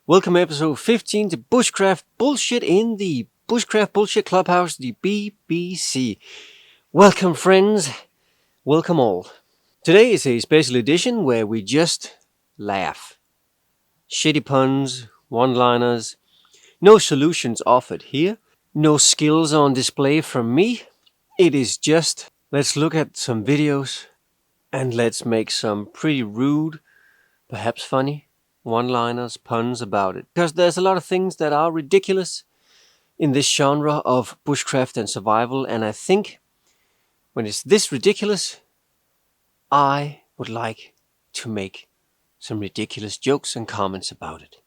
Welcome episode 15 to Bushcraft Bullshit in the Bushcraft Bullshit Clubhouse, the BBC. Welcome friends, welcome all. Today is a special edition where we just laugh. Shitty puns, one-liners, no solutions offered here, no skills on display from me. It is just, let's look at some videos and let's make some pretty rude, perhaps funny, one-liners, puns about it. Because there's a lot of things that are ridiculous in this genre of bushcraft and survival, and I think when it's this ridiculous, I would like to make some ridiculous jokes and comments about it.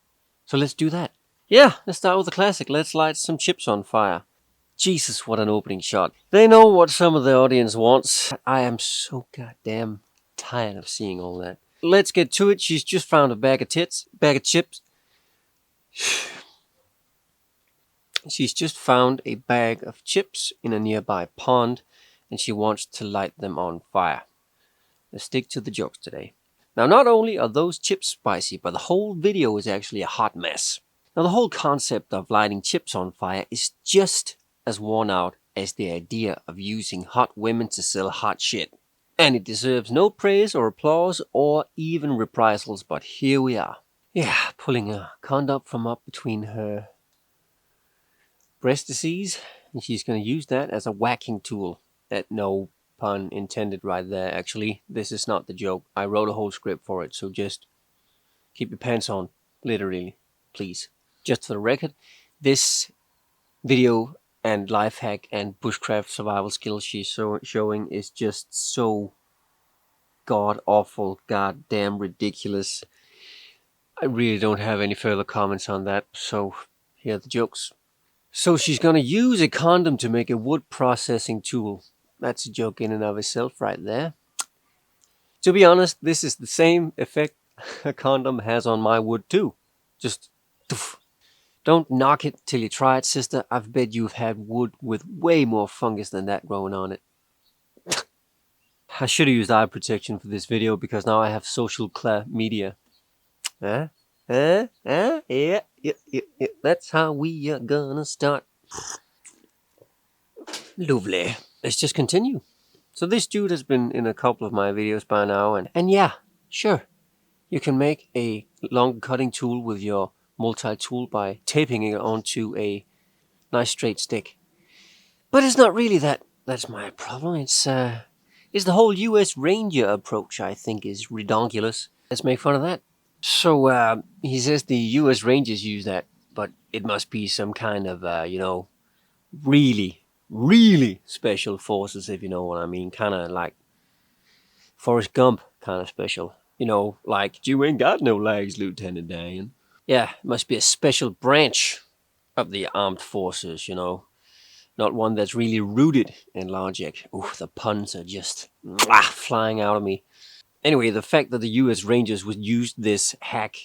So let's do that. Yeah, let's start with the classic. Let's light some chips on fire. Jesus, what an opening shot. They know what some of the audience wants. I am so goddamn tired of seeing all that. Let's get to it. She's just found a bag of chips. She's just found a bag of chips in a nearby pond, and she wants to light them on fire. Let's stick to the jokes today. Now, not only are those chips spicy, but the whole video is actually a hot mess. Now, the whole concept of lighting chips on fire is just as worn out as the idea of using hot women to sell hot shit. And it deserves no praise or applause or even reprisals, but here we are. Yeah, pulling a condom from up between her breastises, and she's going to use that as a whacking tool. That no pun intended right there, actually. This is not the joke. I wrote a whole script for it, so just keep your pants on, literally, please. Just for the record, this video and life hack and bushcraft survival skills she's showing is just so god-awful, goddamn ridiculous. I really don't have any further comments on that, so here are the jokes. So she's going to use a condom to make a wood processing tool. That's a joke in and of itself right there. To be honest, this is the same effect a condom has on my wood too. Just doof. Don't knock it till you try it, sister. I've bet you've had wood with way more fungus than that growing on it. I should have used eye protection for this video because now I have social media. Yeah. That's how we are gonna start. Lovely. Let's just continue. So this dude has been in a couple of my videos by now, and yeah, sure, you can make a long cutting tool with your multi-tool by taping it onto a nice straight stick. But it's not really that. That's my problem. It's the whole US Ranger approach, I think, is redonkulous. Let's make fun of that. So he says the US Rangers use that, but it must be some kind of, really special forces, if you know what I mean. Kind of like Forrest Gump kind of special. You know, like, you ain't got no legs, Lieutenant Dan. Yeah, it must be a special branch of the armed forces, you know. Not one that's really rooted in logic. Ooh, the puns are just flying out of me. Anyway, the fact that the US Rangers would use this hack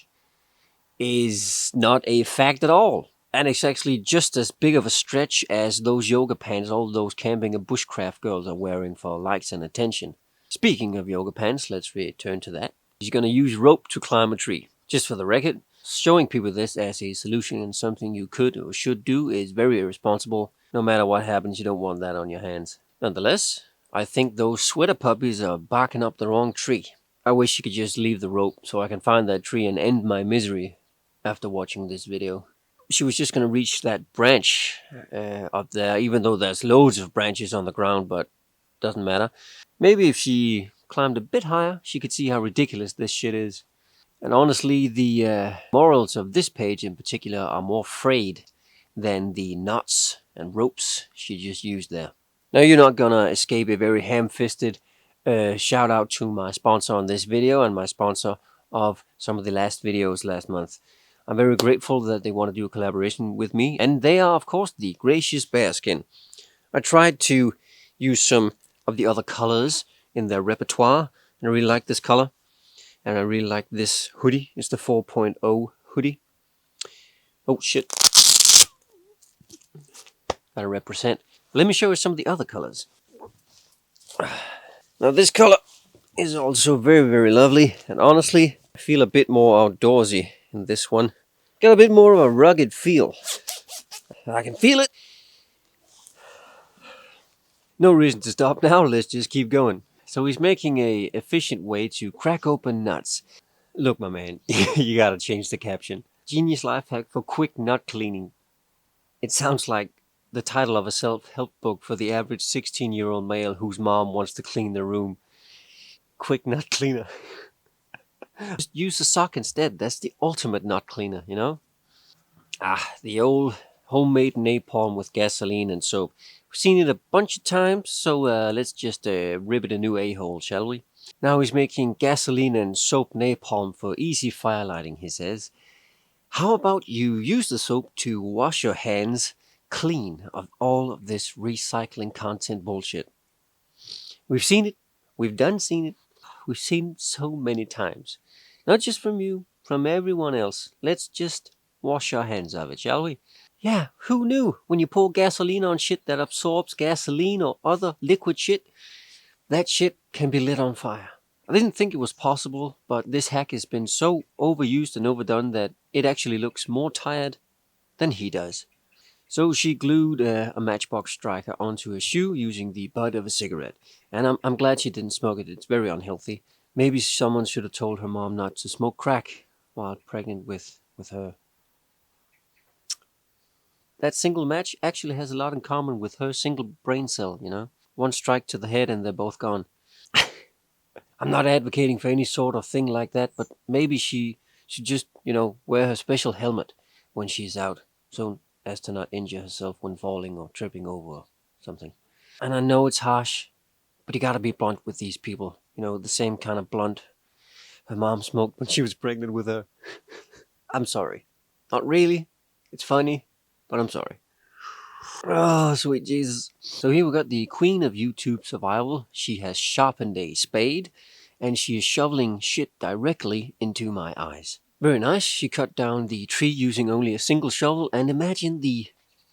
is not a fact at all. And it's actually just as big of a stretch as those yoga pants all those camping and bushcraft girls are wearing for likes and attention. Speaking of yoga pants, let's return to that. He's going to use rope to climb a tree. Just for the record, showing people this as a solution and something you could or should do is very irresponsible. No matter what happens, you don't want that on your hands. Nonetheless, I think those sweater puppies are barking up the wrong tree. I wish you could just leave the rope so I can find that tree and end my misery after watching this video. She was just going to reach that branch up there, even though there's loads of branches on the ground, but doesn't matter. Maybe if she climbed a bit higher, she could see how ridiculous this shit is. And honestly, the morals of this page in particular are more frayed than the knots and ropes she just used there. Now, you're not going to escape a very ham-fisted shout out to my sponsor on this video and my sponsor of some of the last videos last month. I'm very grateful that they want to do a collaboration with me, and they are, of course, the Gracious Bearskin. I tried to use some of the other colors in their repertoire, and I really like this color, and I really like this hoodie. It's the 4.0 hoodie. Oh, shit. Gotta represent. Let me show you some of the other colors. Now, this color is also very, very lovely, and honestly, I feel a bit more outdoorsy in this one. Got a bit more of a rugged feel. I can feel it. No reason to stop now, let's just keep going. So he's making a efficient way to crack open nuts. Look, my man, you gotta change the caption. Genius life hack for quick nut cleaning. It sounds like the title of a self-help book for the average 16-year-old male whose mom wants to clean their room. Quick nut cleaner. Just use a sock instead. That's the ultimate nut cleaner, you know? The old homemade napalm with gasoline and soap. We've seen it a bunch of times, so let's just rib it a new a-hole, shall we? Now he's making gasoline and soap napalm for easy firelighting, he says. How about you use the soap to wash your hands clean of all of this recycling content bullshit? We've seen it. Seen it. We've seen it so many times. Not just from you, from everyone else. Let's just wash our hands of it, shall we? Yeah, who knew? When you pour gasoline on shit that absorbs gasoline or other liquid shit, that shit can be lit on fire. I didn't think it was possible, but this hack has been so overused and overdone that it actually looks more tired than he does. So she glued a Matchbox striker onto her shoe using the butt of a cigarette. And I'm glad she didn't smoke it. It's very unhealthy. Maybe someone should have told her mom not to smoke crack while pregnant with her. That single match actually has a lot in common with her single brain cell, you know? One strike to the head and they're both gone. I'm not advocating for any sort of thing like that, but maybe she should just, wear her special helmet when she's out, so as to not injure herself when falling or tripping over or something. And I know it's harsh, but you gotta be blunt with these people. You know, the same kind of blunt her mom smoked when she was pregnant with her. I'm sorry. Not really. It's funny, but I'm sorry. Oh, sweet Jesus. So here we got the queen of YouTube survival. She has sharpened a spade, and she is shoveling shit directly into my eyes. Very nice. She cut down the tree using only a single shovel, and imagine the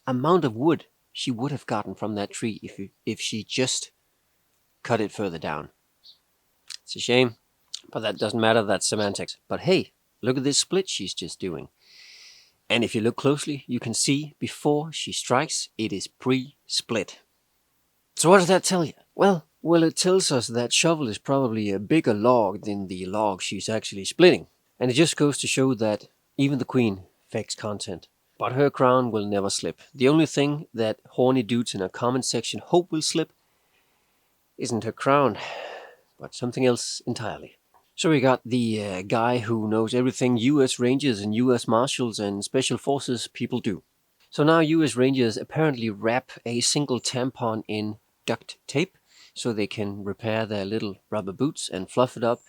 amount of wood she would have gotten from that tree if she just cut it further down. It's a shame, but that doesn't matter. That's semantics. But hey, look at this split she's just doing. And if you look closely, you can see before she strikes, it is pre-split. So what does that tell you? Well, it tells us that shovel is probably a bigger log than the log she's actually splitting. And it just goes to show that even the queen fakes content. But her crown will never slip. The only thing that horny dudes in a comment section hope will slip isn't her crown, but something else entirely. So we got the guy who knows everything U.S. Rangers and U.S. Marshals and Special Forces people do. So now U.S. Rangers apparently wrap a single tampon in duct tape so they can repair their little rubber boots and fluff it up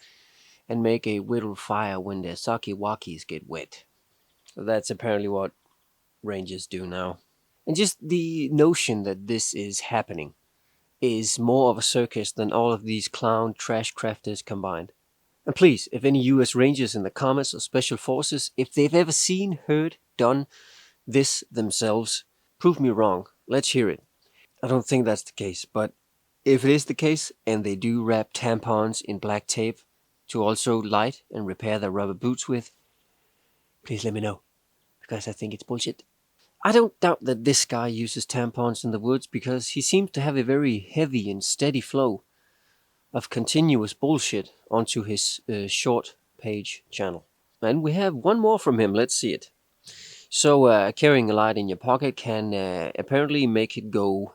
and make a whittle fire when their sake-wakis get wet. So that's apparently what Rangers do now. And just the notion that this is happening is more of a circus than all of these clown trash crafters combined. And please, if any US Rangers in the comments or Special Forces, if they've ever seen, heard, done this themselves, prove me wrong. Let's hear it. I don't think that's the case, but if it is the case, and they do wrap tampons in black tape to also light and repair their rubber boots with, please let me know, because I think it's bullshit. I don't doubt that this guy uses tampons in the woods because he seems to have a very heavy and steady flow of continuous bullshit onto his short page channel. And we have one more from him. Let's see it. So carrying a light in your pocket can apparently make it go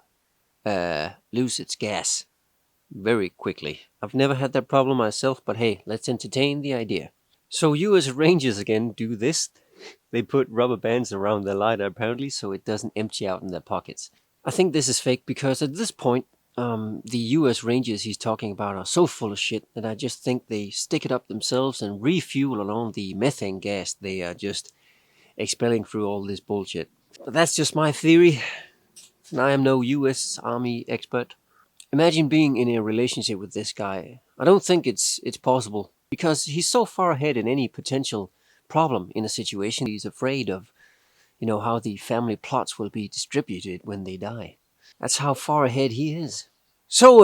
lose its gas very quickly. I've never had that problem myself, but hey, let's entertain the idea. So US Rangers again do this. They put rubber bands around their lighter apparently so it doesn't empty out in their pockets. I think this is fake because at this point, the US Rangers he's talking about are so full of shit that I just think they stick it up themselves and refuel along the methane gas they are just expelling through all this bullshit. But that's just my theory, and I am no US Army expert. Imagine being in a relationship with this guy. I don't think it's possible because he's so far ahead in any potential problem in a situation. He's afraid of, how the family plots will be distributed when they die. That's how far ahead he is. So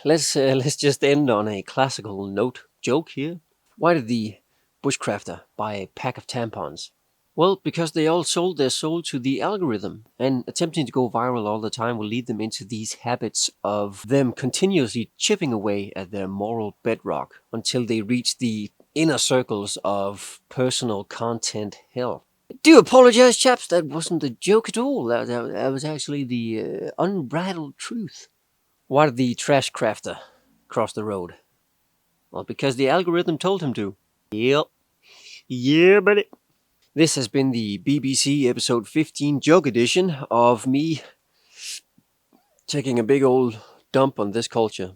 let's just end on a classical note joke here. Why did the bushcrafter buy a pack of tampons? Well, because they all sold their soul to the algorithm, and attempting to go viral all the time will lead them into these habits of them continuously chipping away at their moral bedrock until they reach the inner circles of personal content hell. Do apologize, chaps. That wasn't a joke at all. That was actually the unbridled truth. Why did the trash crafter cross the road? Well, because the algorithm told him to. Yep. Yeah, buddy. This has been the BBC episode 15 joke edition of me taking a big old dump on this culture.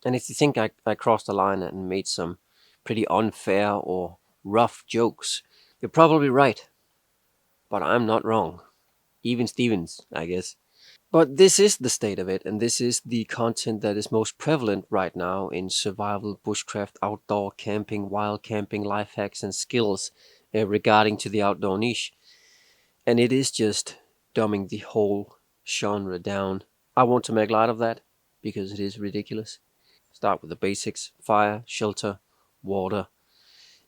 And if you think I crossed the line and made some pretty unfair or rough jokes, you're probably right. But I'm not wrong. Even Stevens, I guess. But this is the state of it, and this is the content that is most prevalent right now in survival, bushcraft, outdoor camping, wild camping, life hacks, and skills regarding to the outdoor niche. And it is just dumbing the whole genre down. I want to make light of that because it is ridiculous. Start with the basics: fire, shelter, water,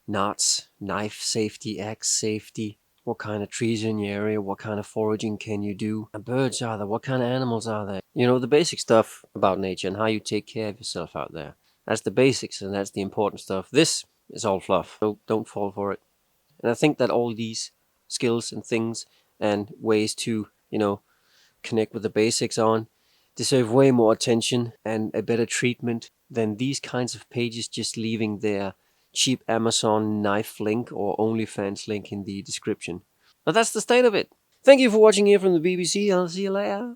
knots, knife safety, axe safety. What kind of trees are in your area? What kind of foraging can you do? What birds are there? What kind of animals are there? You know, the basic stuff about nature and how you take care of yourself out there. That's the basics and that's the important stuff. This is all fluff, so don't fall for it. And I think that all these skills and things and ways to, connect with the basics on deserve way more attention and a better treatment than these kinds of pages just leaving their cheap Amazon knife link or OnlyFans link in the description. But that's the state of it. Thank you for watching here from the BBC. I'll see you later.